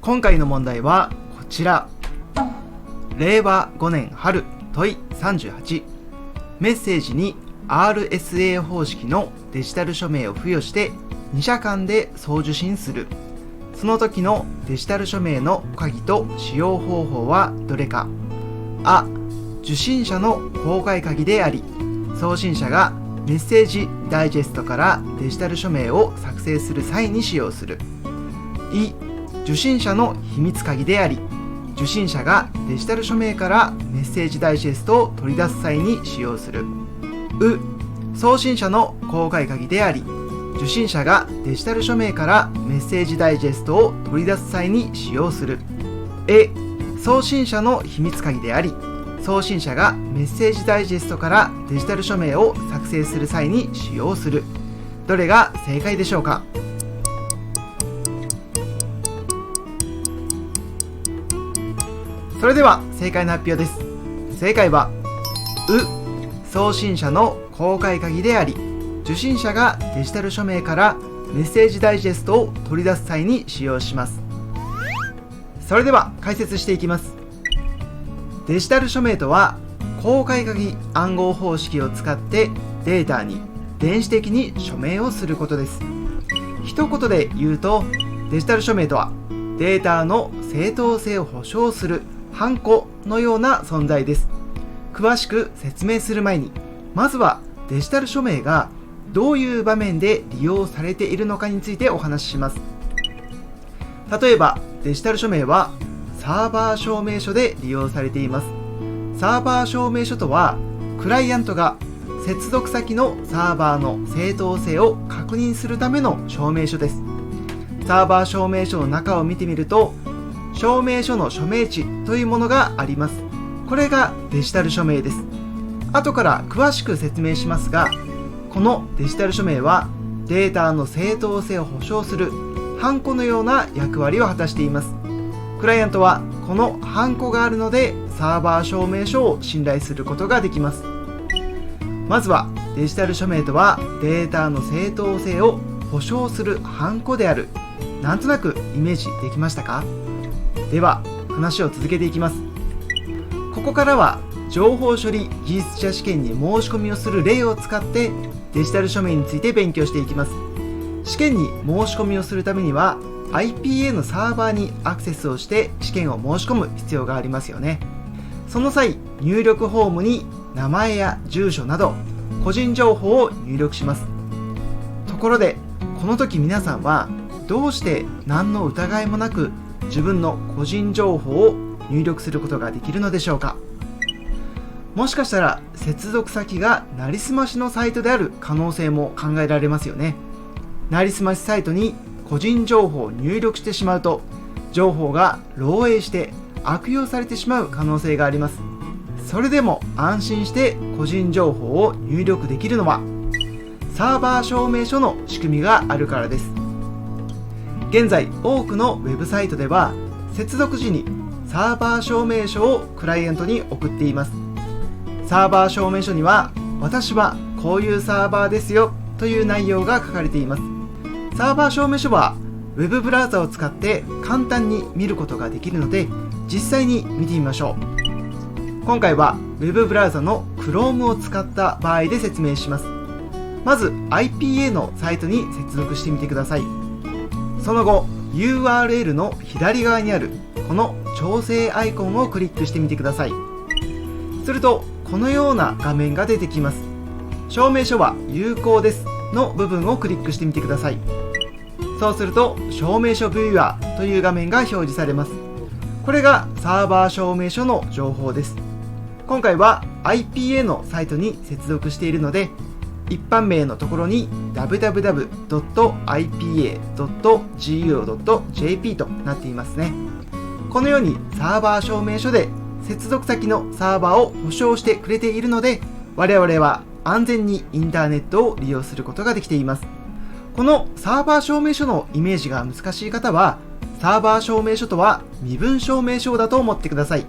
今回の問題はこちら。令和5年春問い38。メッセージに RSA 方式のデジタル署名を付与して2社間で送受信する。その時のデジタル署名の鍵と使用方法はどれか。あ、受信者の公開鍵であり、送信者がメッセージダイジェストからデジタル署名を作成する際に使用する。い、受信者の秘密鍵であり、受信者がデジタル署名からメッセージダイジェストを取り出す際に使用する。う、送信者の公開鍵であり、受信者がデジタル署名からメッセージダイジェストを取り出す際に使用する。え、送信者の秘密鍵であり、送信者がメッセージダイジェストからデジタル署名を作成する際に使用する。どれが正解でしょうか。それでは正解の発表です。正解はう、送信者の公開鍵であり、受信者がデジタル署名からメッセージダイジェストを取り出す際に使用します。それでは解説していきます。デジタル署名とは、公開鍵暗号方式を使ってデータに電子的に署名をすることです。一言で言うと、デジタル署名とはデータの正当性を保証するハンコのような存在です。詳しく説明する前に、まずはデジタル署名がどういう場面で利用されているのかについてお話しします。例えば、デジタル署名はサーバー証明書で利用されています。サーバー証明書とは、クライアントが接続先のサーバーの正当性を確認するための証明書です。サーバー証明書の中を見てみると、証明書の署名地というものがあります。これがデジタル署名です。後から詳しく説明しますが、このデジタル署名はデータの正当性を保証するハンコのような役割を果たしています。クライアントはこのハンコがあるのでサーバー証明書を信頼することができます。まずはデジタル署名とはデータの正当性を保証するハンコである。なんとなくイメージできましたか？では話を続けていきます。ここからは情報処理技術者試験に申し込みをする例を使ってデジタル署名について勉強していきます。試験に申し込みをするためには IPA のサーバーにアクセスをして試験を申し込む必要がありますよね。その際、入力フォームに名前や住所など個人情報を入力します。ところで、この時皆さんはどうして何の疑いもなく自分の個人情報を入力することができるのでしょうか。もしかしたら接続先がなりすましのサイトである可能性も考えられますよね。なりすましサイトに個人情報を入力してしまうと、情報が漏洩して悪用されてしまう可能性があります。それでも安心して個人情報を入力できるのはサーバー証明書の仕組みがあるからです。現在多くのウェブサイトでは接続時にサーバー証明書をクライアントに送っています。サーバー証明書には、私はこういうサーバーですよという内容が書かれています。サーバー証明書は Web ブラウザを使って簡単に見ることができるので、実際に見てみましょう。今回は Web ブラウザの Chrome を使った場合で説明します。まず IPA のサイトに接続してみてください。その後 URL の左側にあるこの調整アイコンをクリックしてみてください。するとこのような画面が出てきます。証明書は有効ですの部分をクリックしてみてください。そうすると証明書ビューアーという画面が表示されます。これがサーバー証明書の情報です。今回は IPA のサイトに接続しているので、一般名のところに www.ipa.go.jp となっていますね。このようにサーバー証明書で接続先のサーバーを保証してくれているので、我々は安全にインターネットを利用することができています。このサーバー証明書のイメージが難しい方は、サーバー証明書とは身分証明書だと思ってください。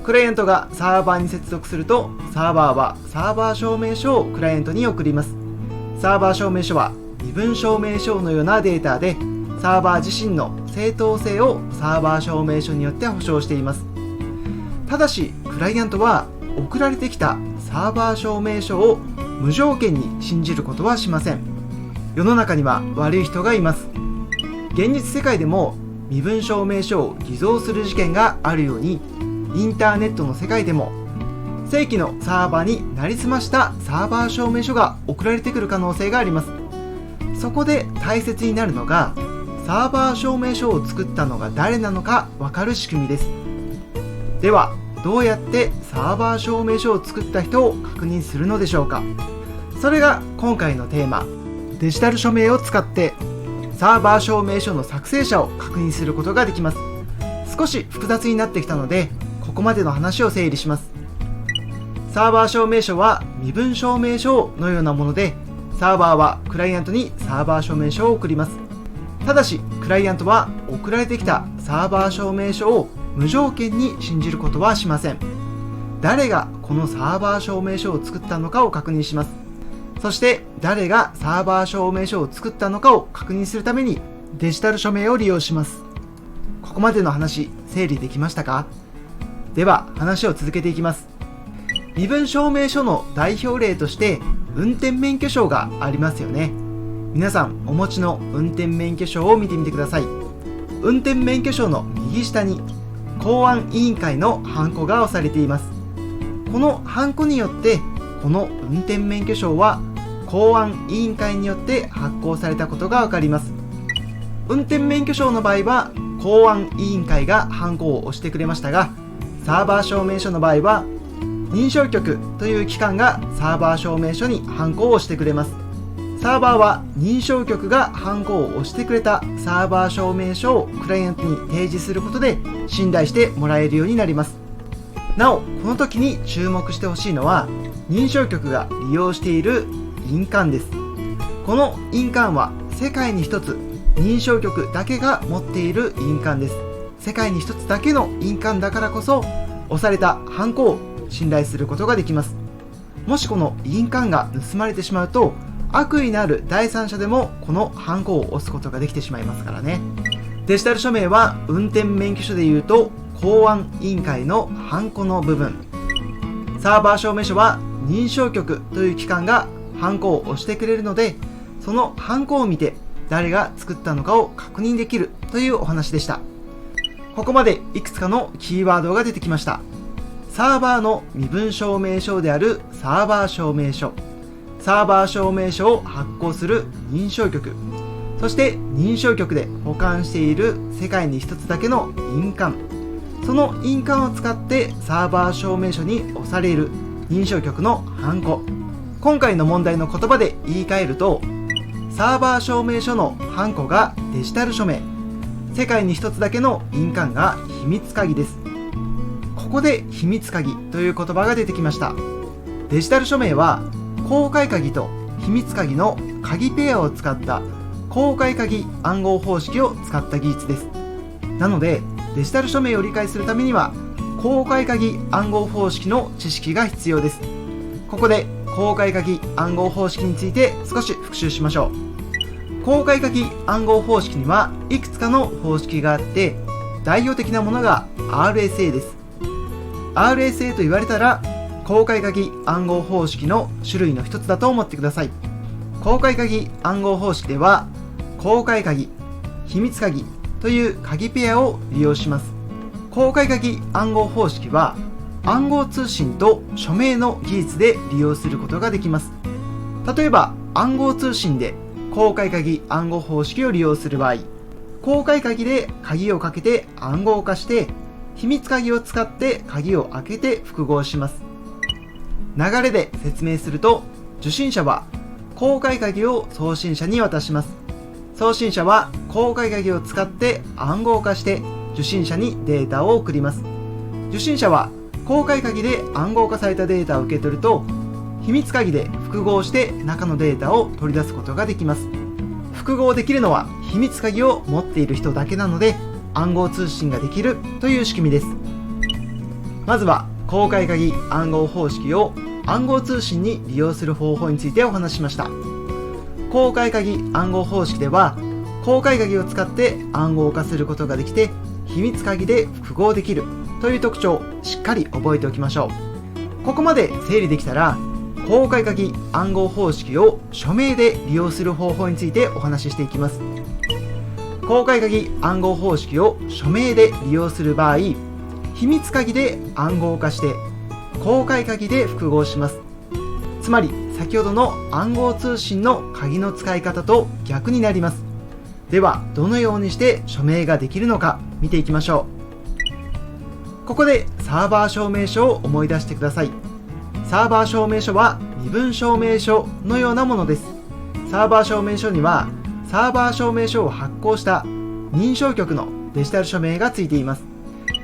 クライアントがサーバーに接続すると、サーバーはサーバー証明書をクライアントに送ります。サーバー証明書は身分証明書のようなデータで、サーバー自身の正当性をサーバー証明書によって保証しています。ただしクライアントは送られてきたサーバー証明書を無条件に信じることはしません。世の中には悪い人がいます。現実世界でも身分証明書を偽造する事件があるように、インターネットの世界でも正規のサーバーになりすましたサーバー証明書が送られてくる可能性があります。そこで大切になるのが、サーバー証明書を作ったのが誰なのか分かる仕組みです。ではどうやってサーバー証明書を作った人を確認するのでしょうか。それが今回のテーマ、デジタル署名を使ってサーバー証明書の作成者を確認することができます。少し複雑になってきたので、ここまでの話を整理します。サーバー証明書は身分証明書のようなもので、サーバーはクライアントにサーバー証明書を送ります。ただしクライアントは送られてきたサーバー証明書を無条件に信じることはしません。誰がこのサーバー証明書を作ったのかを確認します。そして誰がサーバー証明書を作ったのかを確認するためにデジタル署名を利用します。ここまでの話、整理できましたか？では話を続けていきます。身分証明書の代表例として運転免許証がありますよね。皆さんお持ちの運転免許証を見てみてください。運転免許証の右下に公安委員会のハンコが押されています。このハンコによってこの運転免許証は公安委員会によって発行されたことがわかります。運転免許証の場合は公安委員会がハンコを押してくれましたが、サーバー証明書の場合は認証局という機関がサーバー証明書にハンコを押してくれます。サーバーは認証局がハンコを押してくれたサーバー証明書をクライアントに提示することで信頼してもらえるようになります。なお、この時に注目してほしいのは認証局が利用している印鑑です。この印鑑は世界に一つ認証局だけが持っている印鑑です。世界に一つだけの印鑑だからこそ押されたハンコを信頼することができます。もしこの印鑑が盗まれてしまうと、悪意のある第三者でもこのハンコを押すことができてしまいますからね。デジタル署名は運転免許証でいうと公安委員会のハンコの部分、サーバー証明書は認証局という機関がハンコを押してくれるので、そのハンコを見て誰が作ったのかを確認できるというお話でした。ここまでいくつかのキーワードが出てきました。サーバーの身分証明書であるサーバー証明書、サーバー証明書を発行する認証局、そして認証局で保管している世界に一つだけの印鑑、その印鑑を使ってサーバー証明書に押される認証局のハンコ。今回の問題の言葉で言い換えると、サーバー証明書のハンコがデジタル署名、世界に一つだけの印鑑が秘密鍵です。ここで秘密鍵という言葉が出てきました。デジタル署名は公開鍵と秘密鍵の鍵ペアを使った公開鍵暗号方式を使った技術です。なのでデジタル署名を理解するためには公開鍵暗号方式の知識が必要です。ここで公開鍵暗号方式について少し復習しましょう。公開鍵暗号方式にはいくつかの方式があって、代表的なものが RSA です。RSA と言われたら公開鍵暗号方式の種類の一つだと思ってください。公開鍵暗号方式では公開鍵、秘密鍵という鍵ペアを利用します。公開鍵暗号方式は暗号通信と署名の技術で利用することができます。例えば暗号通信で公開鍵暗号方式を利用する場合、公開鍵で鍵をかけて暗号化して、秘密鍵を使って鍵を開けて複合します。流れで説明すると、受信者は公開鍵を送信者に渡します。送信者は公開鍵を使って暗号化して受信者にデータを送ります。受信者は公開鍵で暗号化されたデータを受け取ると、秘密鍵で複合して中のデータを取り出すことができます。複合できるのは秘密鍵を持っている人だけなので、暗号通信ができるという仕組みです。まずは公開鍵暗号方式を暗号通信に利用する方法についてお話ししました。公開鍵暗号方式では公開鍵を使って暗号化することができて、秘密鍵で複合できるという特徴をしっかり覚えておきましょう。ここまで整理できたら、公開鍵暗号方式を署名で利用する方法についてお話ししていきます。公開鍵暗号方式を署名で利用する場合、秘密鍵で暗号化して公開鍵で複合します。つまり先ほどの暗号通信の鍵の使い方と逆になります。ではどのようにして署名ができるのか見ていきましょう。ここでサーバー証明書を思い出してください。サーバー証明書は身分証明書のようなものです。サーバー証明書にはサーバー証明書を発行した認証局のデジタル署名がついています。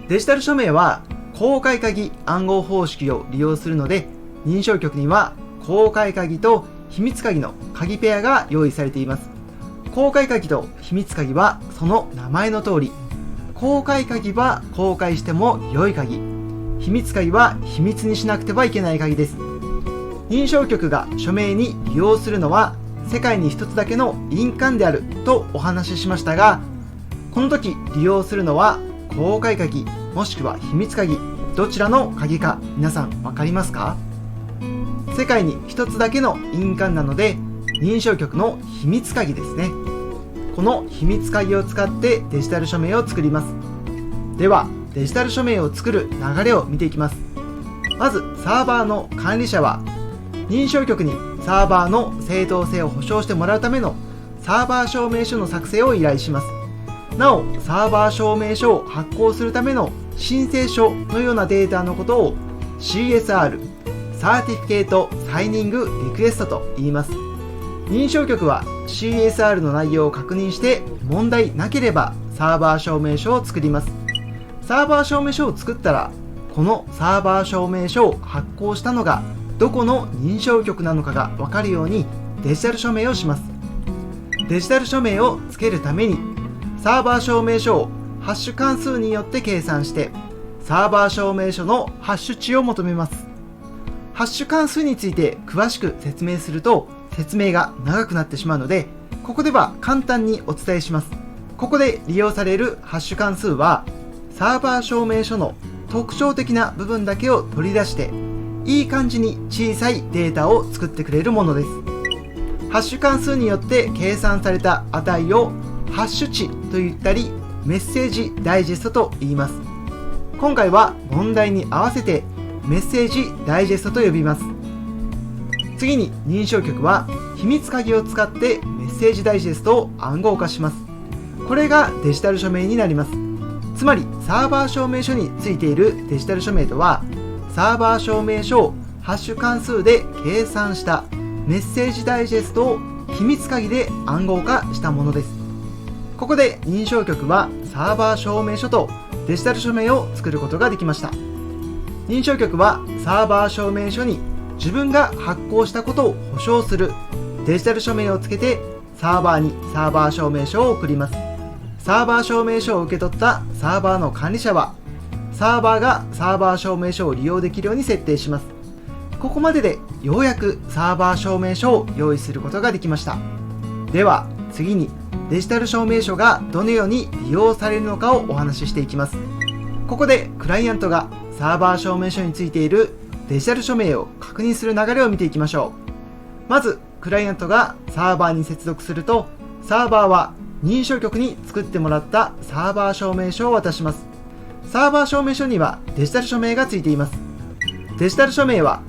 デジタル署名は公開鍵暗号方式を利用するので、認証局には公開鍵と秘密鍵の鍵ペアが用意されています。公開鍵と秘密鍵はその名前の通り、公開鍵は公開しても良い鍵、秘密鍵は秘密にしなくてはいけない鍵です。認証局が署名に利用するのは世界に一つだけの印鑑であるとお話ししましたが、この時利用するのは公開鍵もしくは秘密鍵、どちらの鍵か皆さん分かりますか？世界に一つだけの印鑑なので認証局の秘密鍵ですね。この秘密鍵を使ってデジタル署名を作ります。ではデジタル署名を作る流れを見ていきます。まずサーバーの管理者は認証局にサーバーの正当性を保証してもらうためのサーバー証明書の作成を依頼します。なおサーバー証明書を発行するための申請書のようなデータのことを CSR サーティフィケートサイニングリクエストと言います。認証局は CSR の内容を確認して問題なければサーバー証明書を作ります。サーバー証明書を作ったら、このサーバー証明書を発行したのがどこの認証局なのかが分かるようにデジタル署名をします。デジタル署名をつけるためにサーバー証明書をハッシュ関数によって計算してサーバー証明書のハッシュ値を求めます。ハッシュ関数について詳しく説明すると説明が長くなってしまうので、ここでは簡単にお伝えします。ここで利用されるハッシュ関数はサーバー証明書の特徴的な部分だけを取り出していい感じに小さいデータを作ってくれるものです。ハッシュ関数によって計算された値をハッシュ値と言ったりメッセージダイジェストと言います。今回は問題に合わせてメッセージダイジェストと呼びます。次に認証局は秘密鍵を使ってメッセージダイジェストを暗号化します。これがデジタル署名になります。つまりサーバー証明書についているデジタル署名とは、サーバー証明書をハッシュ関数で計算したメッセージダイジェストを秘密鍵で暗号化したものです。ここで認証局はサーバー証明書とデジタル署名を作ることができました。認証局はサーバー証明書に自分が発行したことを保証するデジタル署名をつけてサーバーにサーバー証明書を送ります。サーバー証明書を受け取ったサーバーの管理者はサーバーがサーバー証明書を利用できるように設定します。ここまででようやくサーバー証明書を用意することができました。では次にデジタル証明書がどのように利用されるのかをお話ししていきます。ここでクライアントがサーバー証明書についているデジタル署名を確認する流れを見ていきましょう。まずクライアントがサーバーに接続すると、サーバーは認証局に作ってもらったサーバー証明書を渡します。サーバー証明書にはデジタル署名がついています。デジタル署名は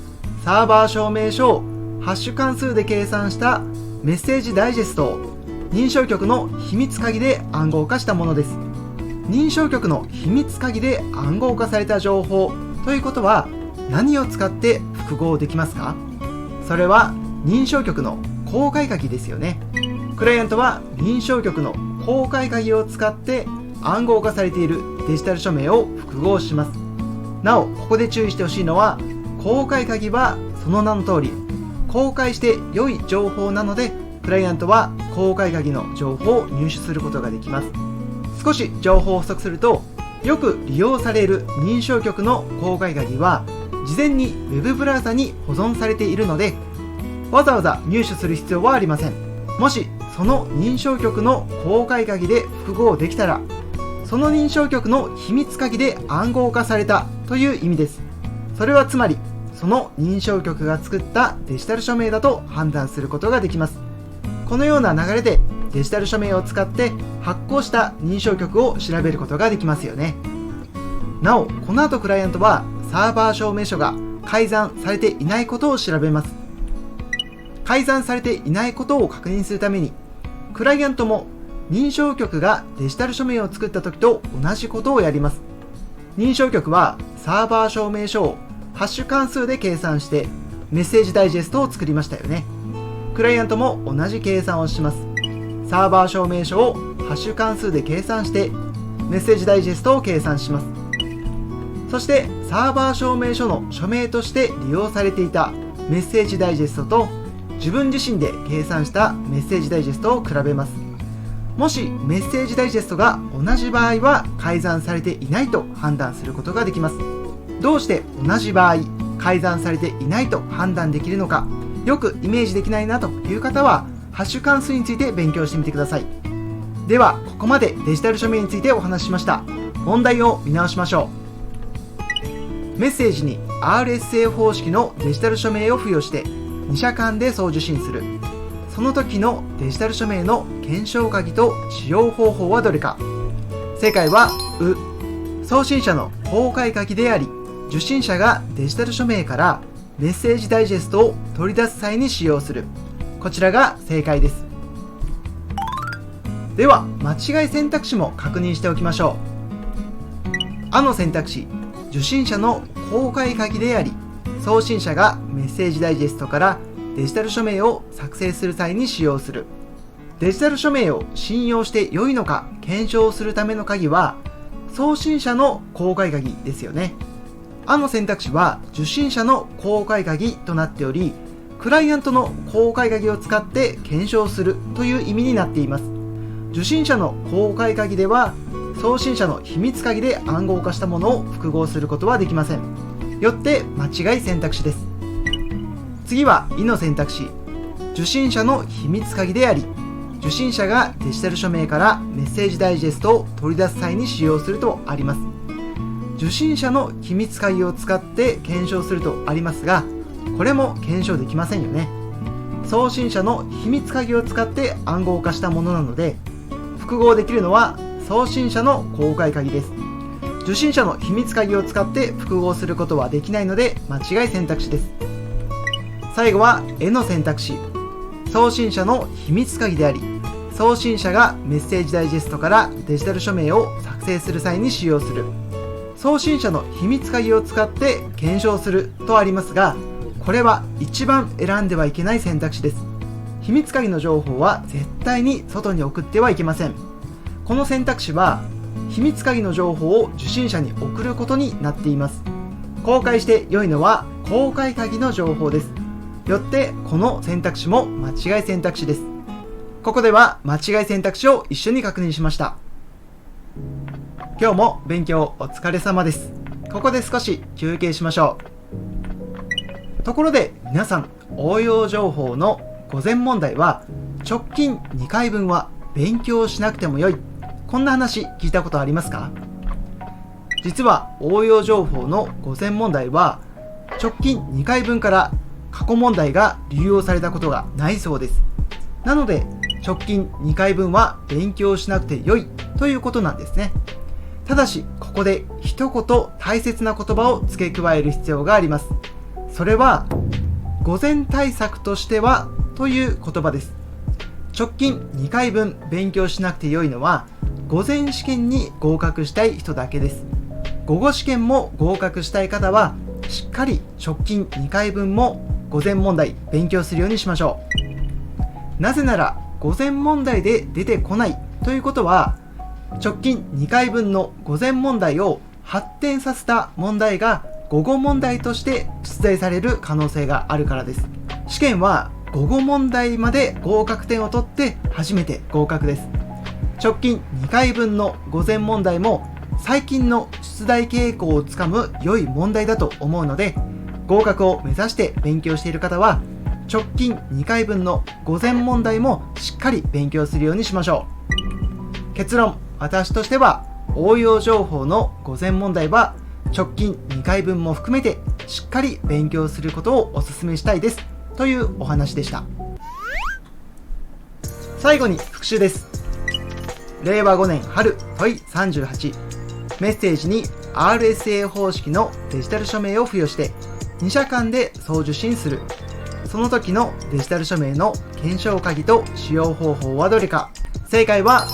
サーバー証明書をハッシュ関数で計算したメッセージダイジェストを認証局の秘密鍵で暗号化したものです。認証局の秘密鍵で暗号化された情報ということは何を使って複合できますか？それは認証局の公開鍵ですよね。クライアントは認証局の公開鍵を使って暗号化されているデジタル署名を複合します。なおここで注意してほしいのは、公開鍵はその名の通り公開して良い情報なので、クライアントは公開鍵の情報を入手することができます。少し情報を補足すると、よく利用される認証局の公開鍵は事前に Web ブラウザに保存されているので、わざわざ入手する必要はありません。もしその認証局の公開鍵で複合できたら、その認証局の秘密鍵で暗号化されたという意味です。それはつまり、その認証局が作ったデジタル署名だと判断することができます。このような流れでデジタル署名を使って発行した認証局を調べることができますよね。なお、この後クライアントはサーバー証明書が改ざんされていないことを調べます。改ざんされていないことを確認するために、クライアントも認証局がデジタル署名を作った時と同じことをやります。認証局はサーバー証明書をハッシュ関数で計算してメッセージダイジェストを作りましたよね。クライアントも同じ計算をします。サーバー証明書をハッシュ関数で計算してメッセージダイジェストを計算します。そしてサーバー証明書の署名として利用されていたメッセージダイジェストと自分自身で計算したメッセージダイジェストを比べます。もしメッセージダイジェストが同じ場合は改ざんされていないと判断することができます。どうして同じ場合改ざんされていないと判断できるのか、よくイメージできないなという方はハッシュ関数について勉強してみてください。ではここまでデジタル署名についてお話ししました。問題を見直しましょう。メッセージに RSA 方式のデジタル署名を付与して2社間で送受信する。その時のデジタル署名の検証鍵と使用方法はどれか。正解は送信者の公開鍵であり、受信者がデジタル署名からメッセージダイジェストを取り出す際に使用する。こちらが正解です。では間違い選択肢も確認しておきましょう。の選択肢、受信者の公開鍵であり、送信者がメッセージダイジェストからデジタル署名を作成する際に使用する。デジタル署名を信用して良いのか検証するための鍵は送信者の公開鍵ですよね。の選択肢は受信者の公開鍵となっており、クライアントの公開鍵を使って検証するという意味になっています。受信者の公開鍵では送信者の秘密鍵で暗号化したものを複合することはできません。よって間違い選択肢です。次はの選択肢、受信者の秘密鍵であり、受信者がデジタル署名からメッセージダイジェストを取り出す際に使用するとあります。受信者の秘密鍵を使って検証するとありますが、これも検証できませんよね。送信者の秘密鍵を使って暗号化したものなので、複合できるのは送信者の公開鍵です。受信者の秘密鍵を使って複合することはできないので間違い選択肢です。最後はの選択肢、送信者の秘密鍵であり、送信者がメッセージダイジェストからデジタル署名を作成する際に使用する。送信者の秘密鍵を使って検証するとありますが、これは一番選んではいけない選択肢です。秘密鍵の情報は絶対に外に送ってはいけません。この選択肢は秘密鍵の情報を受信者に送ることになっています。公開して良いのは公開鍵の情報です。よってこの選択肢も間違い選択肢です。ここでは間違い選択肢を一緒に確認しました。今日も勉強お疲れ様です。ここで少し休憩しましょう。ところで皆さん、応用情報の午前問題は直近2回分は勉強しなくてもよい、こんな話聞いたことありますか？実は応用情報の午前問題は直近2回分から過去問題が流用されたことがないそうです。なので直近2回分は勉強しなくてよいということなんですね。ただしここで一言大切な言葉を付け加える必要があります。それは午前対策としてはという言葉です。直近2回分勉強しなくてよいのは午前試験に合格したい人だけです。午後試験も合格したい方はしっかり直近2回分も午前問題勉強するようにしましょう。なぜなら午前問題で出てこないということは直近2回分の午前問題を発展させた問題が午後問題として出題される可能性があるからです。試験は午後問題まで合格点を取って初めて合格です。直近2回分の午前問題も最近の出題傾向をつかむ良い問題だと思うので、合格を目指して勉強している方は直近2回分の午前問題もしっかり勉強するようにしましょう。結論、私としては応用情報の午前問題は直近2回分も含めてしっかり勉強することをお勧めしたいですというお話でした。最後に復習です。令和5年春問い38、メッセージに RSA 方式のデジタル署名を付与して2社間で送受信する。その時のデジタル署名の検証鍵と使用方法はどれか。正解は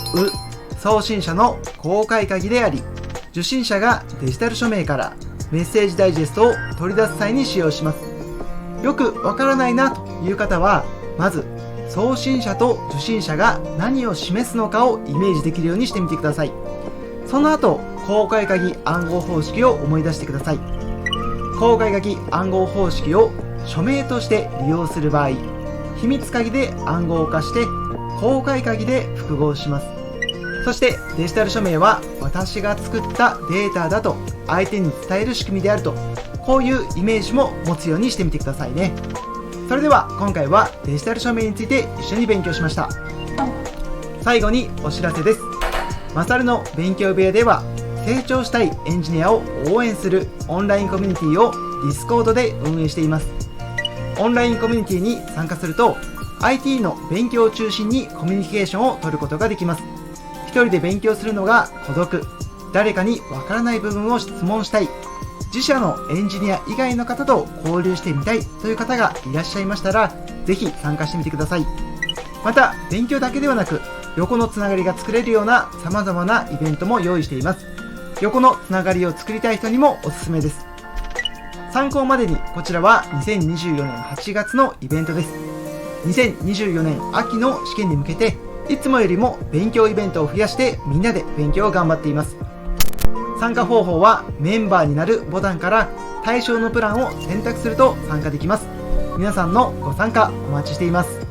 送信者の公開鍵であり、受信者がデジタル署名からメッセージダイジェストを取り出す際に使用します。よくわからないなという方は、まず送信者と受信者が何を示すのかをイメージできるようにしてみてください。その後、公開鍵暗号方式を思い出してください。公開鍵暗号方式を署名として利用する場合、秘密鍵で暗号化して公開鍵で複合します。そしてデジタル署名は私が作ったデータだと相手に伝える仕組みであると、こういうイメージも持つようにしてみてくださいね。それでは今回はデジタル署名について一緒に勉強しました。最後にお知らせです。マサルの勉強部屋では成長したいエンジニアを応援するオンラインコミュニティを Discord で運営しています。オンラインコミュニティに参加すると IT の勉強を中心にコミュニケーションを取ることができます。一人で勉強するのが孤独、誰かにわからない部分を質問したい、自社のエンジニア以外の方と交流してみたいという方がいらっしゃいましたら、ぜひ参加してみてください。また勉強だけではなく横のつながりが作れるような様々なイベントも用意しています。横のつながりを作りたい人にもおすすめです。参考までにこちらは2024年8月のイベントです。2024年秋の試験に向けていつもよりも勉強イベントを増やしてみんなで勉強を頑張っています。参加方法はメンバーになるボタンから対象のプランを選択すると参加できます。皆さんのご参加お待ちしています。